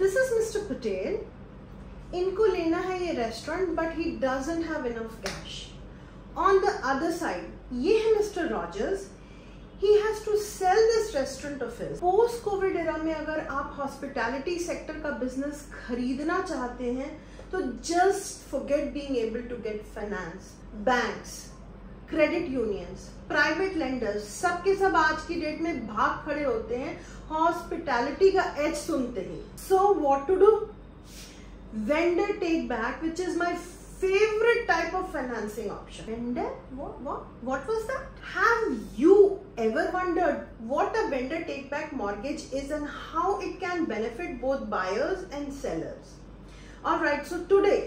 This is Mr. Patel. इनको लेना है ये restaurant but he doesn't have enough cash. On the other side ये है mister Rogers. He has to sell this restaurant of his. Post Covid era में अगर आप hospitality sector का बिजनेस खरीदना चाहते हैं तो just forget being able to get finance. Banks, credit unions, private lenders सबके सब आज की डेट में भाग खड़े होते हैं हॉस्पिटैलिटी का एज सुनते ही. So what to do? Vendor take back, which is my favorite type of financing option. Vendor? What was that? Have you ever wondered what a vendor take back mortgage is and how it can benefit both buyers and sellers? Alright, so today,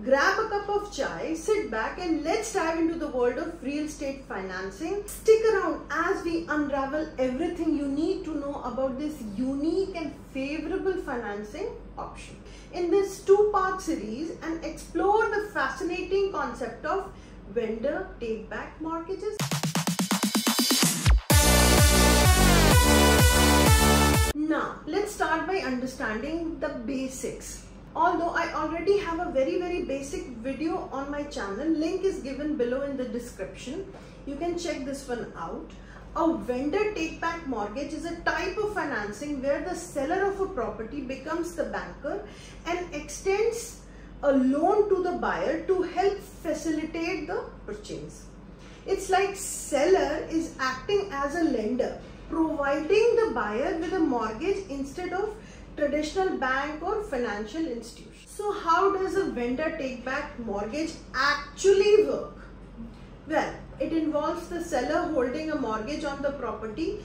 grab a cup of chai, sit back and let's dive into the world of real estate financing. Stick around as we unravel everything you need to know about this unique and favorable financing option in this two-part series and explore the fascinating concept of vendor take-back mortgages. Now, let's start by understanding the basics. Although I already have a very basic video on my channel, link is given below in the description. You can check this one out. A vendor take-back mortgage is a type of financing where the seller of a property becomes the banker and extends a loan to the buyer to help facilitate the purchase. It's like seller is acting as a lender, providing the buyer with a mortgage instead of traditional bank or financial institution. So how does a vendor take-back mortgage actually work? Well, it involves the seller holding a mortgage on the property,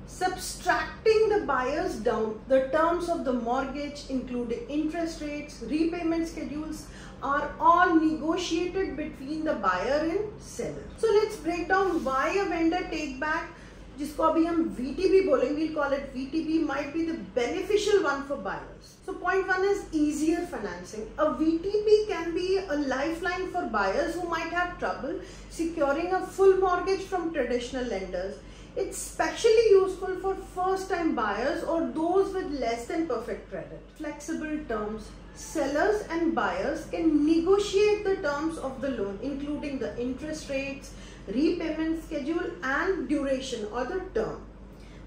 subtracting the buyer's down. The terms of the mortgage, including interest rates, repayment schedules, are all negotiated between the buyer and seller. So let's break down why a vendor take back, जिसको अभी हम VTB बोलेंगे, we'll call it VTB, might be the beneficial one for buyers. So point one is easier financing. A VTB can be a lifeline for buyers who might have trouble securing a full mortgage from traditional lenders. It's especially useful for first-time buyers or those with less than perfect credit. Flexible terms. Sellers and buyers can negotiate the terms of the loan, including the interest rates, repayment schedule and duration or the term.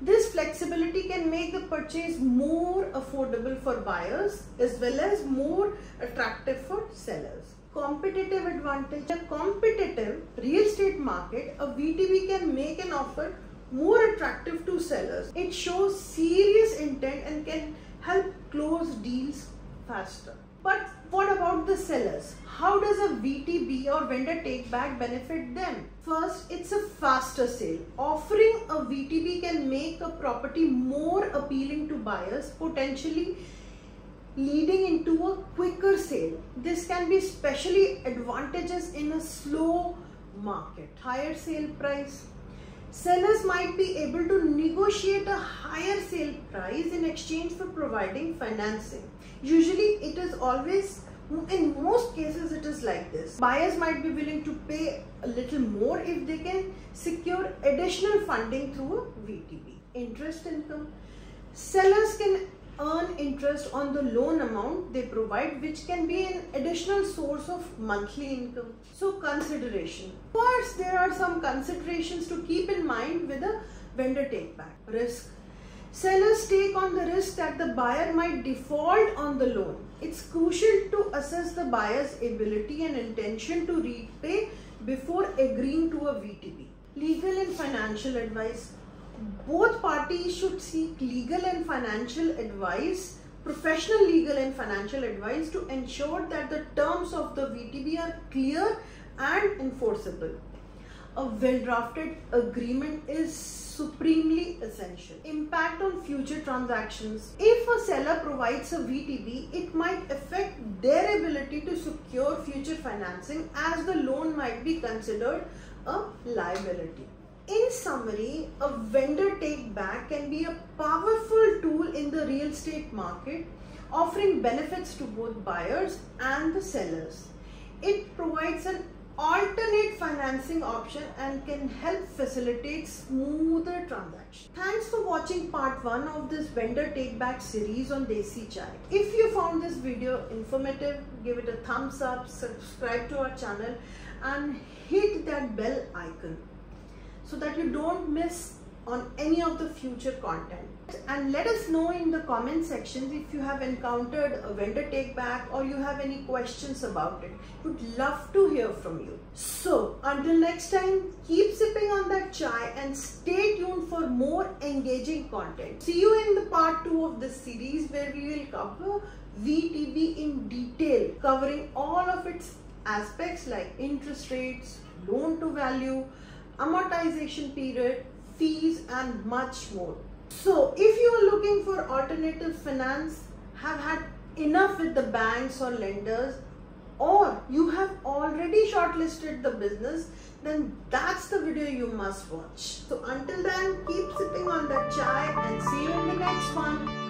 This flexibility can make the purchase more affordable for buyers as well as more attractive for sellers. Competitive advantage. In a competitive real estate market, a VTB can make an offer more attractive to sellers. It shows serious intent and can help close deals faster. But what about the sellers? How does a VTB or vendor take back benefit them? First, it's a faster sale. Offering a VTB can make a property more appealing to buyers, potentially leading into a quicker sale. This can be especially advantageous in a slow market. Higher sale price. Sellers might be able to negotiate a higher sale price in exchange for providing financing. Usually it is always, in most cases it is like this. Buyers might be willing to pay a little more if they can secure additional funding through a VTB. Interest income. Sellers can earn interest on the loan amount they provide, which can be an additional source of monthly income. So consideration. First, there are some considerations to keep in mind with a vendor take back. Risk. Sellers take on the risk that the buyer might default on the loan. It's crucial to assess the buyer's ability and intention to repay before agreeing to a VTB. Legal and financial advice. Both parties should seek legal and financial advice, professional legal and financial advice, to ensure that the terms of the VTB are clear and enforceable. A well-drafted agreement is supremely essential. Impact on future transactions. If a seller provides a VTB, it might affect their ability to secure future financing, as the loan might be considered a liability. In summary, a vendor take back can be a powerful tool in the real estate market, offering benefits to both buyers and the sellers. It provides an alternate financing option and can help facilitate smoother transactions. Thanks for watching part 1 of this vendor take back series on Desi Chai. If you found this video informative, give it a thumbs up, subscribe to our channel and hit that bell icon so that you don't miss on any of the future content. And let us know in the comment sections if you have encountered a vendor take back or you have any questions about it. Would love to hear from you. So until next time, keep sipping on that chai and stay tuned for more engaging content. See you in the part 2 of this series where we will cover VTB in detail, covering all of its aspects like interest rates, loan to value, amortization period, fees and much more. So if you are looking for alternative finance, have had enough with the banks or lenders, or you have already shortlisted the business, then that's the video you must watch. So until then, keep sipping on that chai and see you in the next one.